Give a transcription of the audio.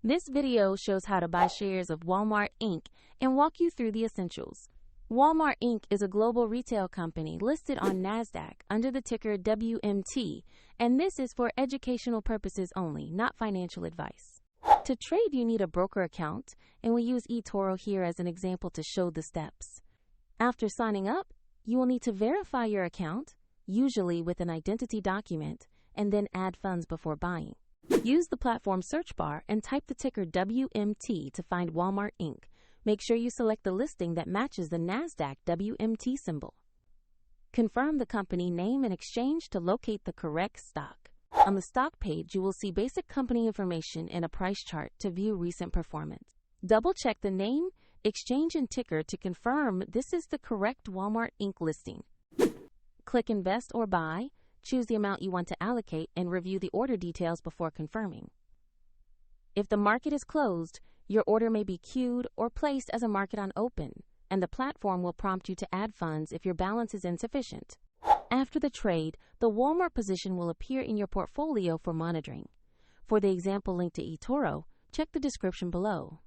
This video shows how to buy shares of Walmart Inc. and walk you through the essentials. Walmart Inc. is a global retail company listed on NASDAQ under the ticker WMT, and this is for educational purposes only, not financial advice. To trade, you need a broker account, and we use eToro here as an example to show the steps. After signing up, you will need to verify your account, usually with an identity document, and then add funds before buying. Use the platform search bar and type the ticker WMT to find Walmart Inc. Make sure you select the listing that matches the NASDAQ WMT symbol. Confirm the company name and exchange to locate the correct stock. On the stock page, you will see basic company information and a price chart to view recent performance. Double-check the name, exchange, and ticker to confirm this is the correct Walmart Inc. listing. Click Invest or Buy, choose the amount you want to allocate, and review the order details before confirming. If the market is closed, your order may be queued or placed as a market on open, and the platform will prompt you to add funds if your balance is insufficient. After the trade, the Walmart position will appear in your portfolio for monitoring. For the example link to eToro, check the description below.